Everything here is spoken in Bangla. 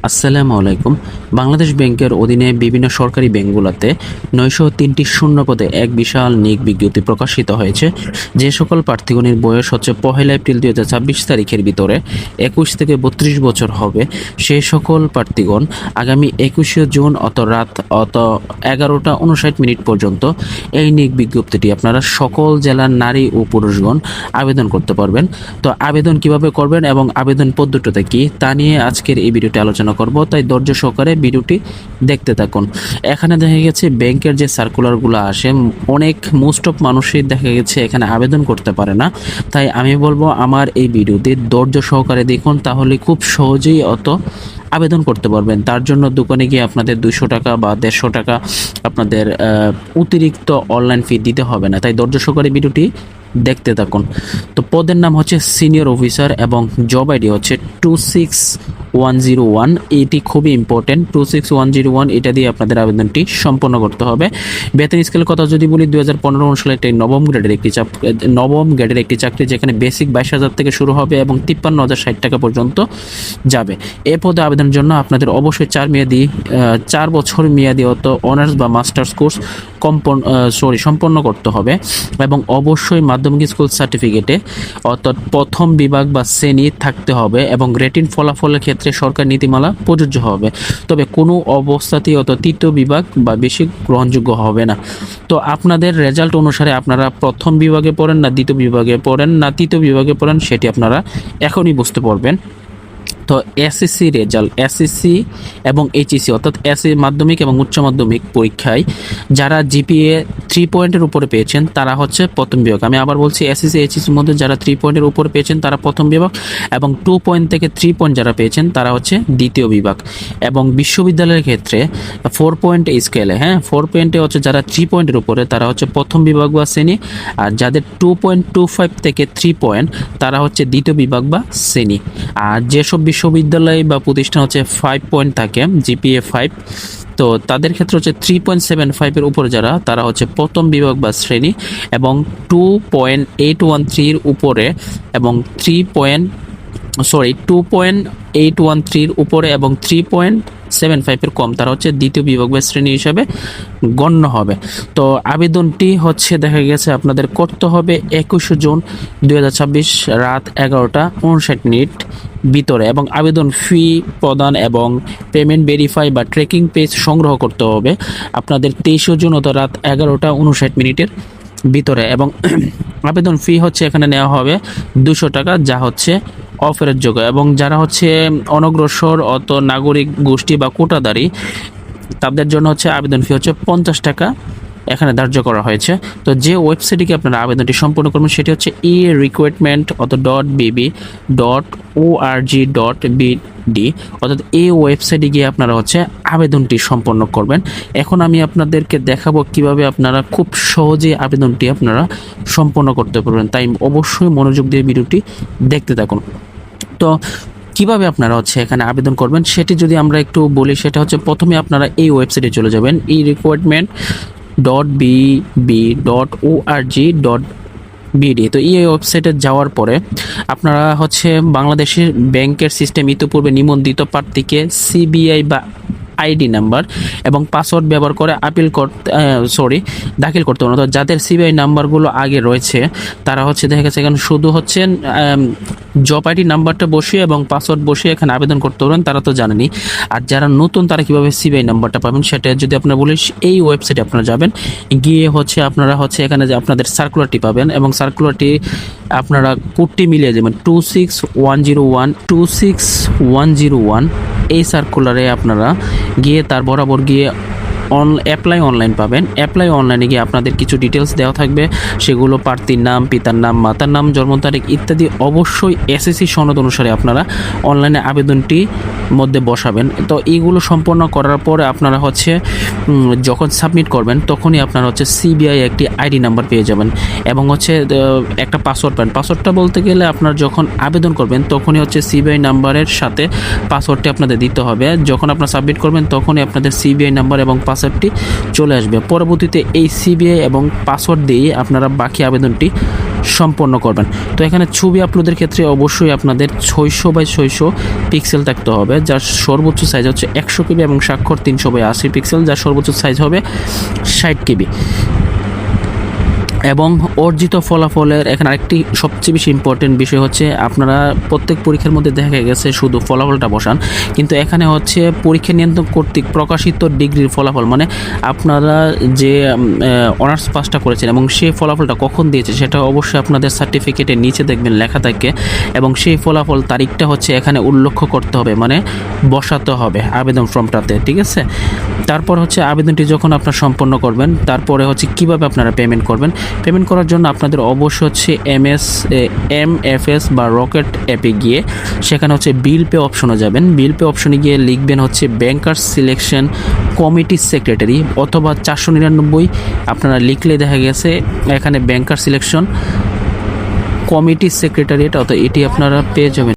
আসসালামু আলাইকুম। বাংলাদেশ ব্যাংকের অধীনে বিভিন্ন সরকারি ব্যাংকগুলোতে ৯০৩টি শূন্য পদে এক বিশাল নিয়োগ বিজ্ঞপ্তি প্রকাশিত হয়েছে। যে সকল প্রার্থীগণের বয়স হচ্ছে ১ এপ্রিল ২০২৬ তারিখের ভিতরে ২১ থেকে ৩২ বছর হবে, সেই সকল প্রার্থীগণ আগামী ২১শে জুন রাত 11:59 পর্যন্ত এই নিয়োগ বিজ্ঞপ্তিটি আপনারা সকল জেলার নারী ও পুরুষগণ আবেদন করতে পারবেন। তো আবেদন কিভাবে করবেন এবং আবেদন পদ্ধতিটা কি তা নিয়ে আজকের এই ভিডিওটি আলোচনা করব, তাই ধৈর্য সহকারে ভিডিওটি দেখতে থাকুন। এখানে দেখা গেছে ব্যাংকের যে সার্কুলারগুলো আসে, অনেক মোস্ট অফ মানুষই দেখা গেছে এখানে আবেদন করতে পারে না। তাই আমি বলবো আমার এই ভিডিওতে ধৈর্য সহকারে দেখুন, তাহলে খুব সহজেই আবেদন করতে পারবেন। তার জন্য দোকানে গিয়ে আপনাদের 200 টাকা বা 150 টাকা আপনাদের অতিরিক্ত অনলাইন ফি দিতে হবে না। তাই ধৈর্য সহকারে ভিডিওটি দেখতে থাকুন। তো পদের নাম হচ্ছে সিনিয়র অফিসার এবং জব আইডি হচ্ছে 26101। এটি খুবই ইম্পর্টেন্ট, 26101 এটা দিয়ে আপনাদের আবেদনটি সম্পন্ন করতে হবে। বেতন স্কেলের কথা যদি বলি, 2015 সালে একটি নবম গ্রেডের একটি চাকরি, যেখানে বেসিক 22,000 থেকে শুরু হবে এবং 53,060 টাকা পর্যন্ত যাবে। এ পদে আবেদনের জন্য আপনাদের অবশ্যই 4 বছর মেয়াদি অনার্স বা মাস্টার্স কোর্স সম্পন্ন করতে হবে এবং অবশ্যই মাধ্যমিক স্কুল সার্টিফিকেটে অর্থাৎ প্রথম বিভাগ বা শ্রেণী থাকতে হবে এবং রেটিন ফলাফলের ক্ষেত্রে সরকার নীতিমালা প্রযোজ্য হবে। তবে কোনো অবস্থাতেই তৃতীয় বিভাগ বা বেশি গ্রহণযোগ্য হবে না। তো আপনাদের রেজাল্ট অনুসারে আপনারা প্রথম বিভাগে পড়েন না দ্বিতীয় বিভাগে পড়েন না তৃতীয় বিভাগে পড়েন, সেটি আপনারা এখনই বুঝতে পারবেন। তো এসএসসি রেজাল্ট, এসএসসি এবং এইচএসসি অর্থাৎ এসএসসি মাধ্যমিক এবং উচ্চ মাধ্যমিক পরীক্ষায় যারা জিপিএ 3 পয়েন্টের উপরে পেয়েছেন তারা হচ্ছে প্রথম বিভাগ। আমি আবার বলছি, এসএসসি এইচএসসির মধ্যে যারা 3 পয়েন্টের উপরে পেয়েছেন তারা প্রথম বিভাগ এবং 2 পয়েন্ট থেকে 3 পয়েন্ট যারা পেয়েছেন তারা হচ্ছে দ্বিতীয় বিভাগ। এবং বিশ্ববিদ্যালয়ের ক্ষেত্রে 4 পয়েন্ট স্কেলে 4 পয়েন্টে হচ্ছে যারা 3 পয়েন্টের উপরে তারা হচ্ছে প্রথম বিভাগ বা শ্রেণী, আর যাদের 2.25 থেকে 3 পয়েন্ট তারা হচ্ছে দ্বিতীয় বিভাগ বা শ্রেণী। আর যেসব বিশ্ববিদ্যালয় বা প্রতিষ্ঠান হচ্ছে 5 পয়েন্ট থাকে, জিপিএ 5, তো তাদের ক্ষেত্রে হচ্ছে 3.75 এর উপরে যারা তারা হচ্ছে প্রথম বিভাগ বা শ্রেণী এবং 2.813 এর উপরে এবং 2.813 এর উপরে এবং 3.75 এর কম তারা হচ্ছে দ্বিতীয় বিভাগ বা শ্রেণী হিসাবে গণ্য হবে। তো আবেদনটি হচ্ছে দেখা গেছে আপনাদের করতে হবে 21 জুন 2026 রাত 11:59 ভিতরে এবং আবেদন ফি প্রদান এবং পেমেন্ট ভেরিফাই বা ট্র্যাকিং পেজ সংগ্রহ করতে হবে আপনাদের 23 জুন রাত 11:59 ভিতরে এবং আবেদন ফি হচ্ছে এখানে নেওয়া হবে 200 টাকা, যা হচ্ছে অফেরের যোগ্য। এবং যারা হচ্ছে অনগ্রসর নাগরিক গোষ্ঠী বা কোটাদারি, তাদের জন্য হচ্ছে আবেদন ফি হচ্ছে 50 টাকা এখানে ধার্য করা হয়েছে। তো যে ওয়েবসাইটে আপনারা আবেদনটি সম্পূর্ণ করবেন সেটি হচ্ছে .bb.org.bd, অর্থাৎ এই ওয়েবসাইটে গিয়ে আপনারা হচ্ছে আবেদনটি সম্পন্ন করবেন। এখন আমি আপনাদেরকে দেখাবো কিভাবে আপনারা খুব সহজে আবেদনটি আপনারা সম্পন্ন করতে পারবেন, তাই অবশ্যই মনোযোগ দিয়ে ভিডিওটি দেখতে থাকুন। তো কিভাবে আপনারা হচ্ছে এখানে আবেদন করবেন সেটি যদি আমরা একটু বলি, সেটা হচ্ছে প্রথমে আপনারা এই ওয়েবসাইটে চলে যাবেন, recruitment.bb.org.bd। তো এই ওয়েবসাইটে যাওয়ার পরে আপনারা হচ্ছে বাংলাদেশের ব্যাংকের সিস্টেম ইতিপূর্বে নিবন্ধিত প্রার্থীকে সিবিআই বা আইডি নাম্বার এবং পাসওয়ার্ড ব্যবহার করে দাখিল করতে হবে। তো যাদের সিবিআই নাম্বারগুলো আগে রয়েছে তারা হচ্ছে দেখা গেছে এখানে শুধু হচ্ছে জব আইডি নাম্বারটা বসিয়ে এবং পাসওয়ার্ড বসিয়ে এখানে আবেদন করতে পারবেন, তারা তো জানেনি। আর যারা নতুন তারা কীভাবে সিবিআই নাম্বারটা পাবেন সেটা যদি আপনারা বলি, এই ওয়েবসাইটে আপনারা যাবেন, গিয়ে হচ্ছে আপনারা হচ্ছে এখানে যে আপনাদের সার্কুলারটি পাবেন এবং সার্কুলারটি আপনারা কোডটি মিলিয়ে যাবেন 26101 এই সার্কুলারে আপনারা গিয়ে তার বরাবর গিয়ে অ্যাপ্লাই অনলাইন পাবেন। অ্যাপ্লাই অনলাইনে গিয়ে আপনাদের কিছু ডিটেলস দেওয়া থাকবে, সেগুলো প্রার্থীর নাম, পিতার নাম, মাতার নাম, জন্ম তারিখ ইত্যাদি অবশ্যই এসএসসি সনদ অনুসারে আপনারা অনলাইনে আবেদনটি মধ্যে বসাবেন। তো এইগুলো সম্পন্ন করার পরে আপনারা হচ্ছে যখন সাবমিট করবেন তখনই আপনারা হচ্ছে সিবিআই একটি আইডি নাম্বার পেয়ে যাবেন এবং হচ্ছে একটা পাসওয়ার্ড পাবেন। পাসওয়ার্ডটা বলতে গেলে আপনারা যখন আবেদন করবেন তখনই হচ্ছে সিবিআই নাম্বারের সাথে পাসওয়ার্ডটি আপনাদের দিতে হবে। যখন আপনারা সাবমিট করবেন তখনই আপনাদের সিবিআই নাম্বার এবং পাসওয়ার্ডটি চলে আসবে। পরবর্তীতে এই সিবিআই এবং পাসওয়ার্ড দিয়ে আপনারা বাকি আবেদনটি সম্পন্ন করবেন। তো এখানে ছবি আপলোডের ক্ষেত্রে অবশ্যই আপনাদের 600x600 পিক্সেল থাকতে হবে, যার সর্বোচ্চ সাইজ হচ্ছে 100 কেবি এবং স্বাক্ষর 300x80 পিক্সেল, যার সর্বোচ্চ সাইজ হবে 60 কেবি। এবং অর্জিত ফলাফলের এখানে আরেকটি সবচেয়ে বেশি ইম্পর্টেন্ট বিষয় হচ্ছে, আপনারা প্রত্যেক পরীক্ষার মধ্যে দেখা গেছে শুধু ফলাফলটা বসান, কিন্তু এখানে হচ্ছে পরীক্ষা নিয়ন্ত্রক কর্তৃক প্রকাশিত ডিগ্রির ফলাফল, মানে আপনারা যে অনার্স পাসটা করেছেন এবং সেই ফলাফলটা কখন দিয়েছে সেটা অবশ্যই আপনাদের সার্টিফিকেটের নিচে দেখবেন লেখা থাকে, এবং সেই ফলাফল তারিখটা হচ্ছে এখানে উল্লেখ করতে হবে, মানে বসাতে হবে আবেদন ফর্মটাতে, ঠিক আছে। তারপর হচ্ছে আবেদনটি যখন আপনারা সম্পন্ন করবেন, তারপরে হচ্ছে কিভাবে আপনারা পেমেন্ট করবেন। পেমেন্ট করার জন্য আপনাদের অবশ্যই হচ্ছে MFS বা রকেট অ্যাপে গিয়ে সেখানে হচ্ছে বিল পে অপশনে যাবেন। বিল পে অপশনে গিয়ে লিখবেন হচ্ছে ব্যাংকার্স সিলেকশন কমিটি সেক্রেটারি, অথবা 499 আপনারা লিখলে দেখা গেছে এখানে ব্যাংকার সিলেকশন কমিটি সেক্রেটারিয়েট, অর্থাৎ এটি আপনারা পেয়ে যাবেন।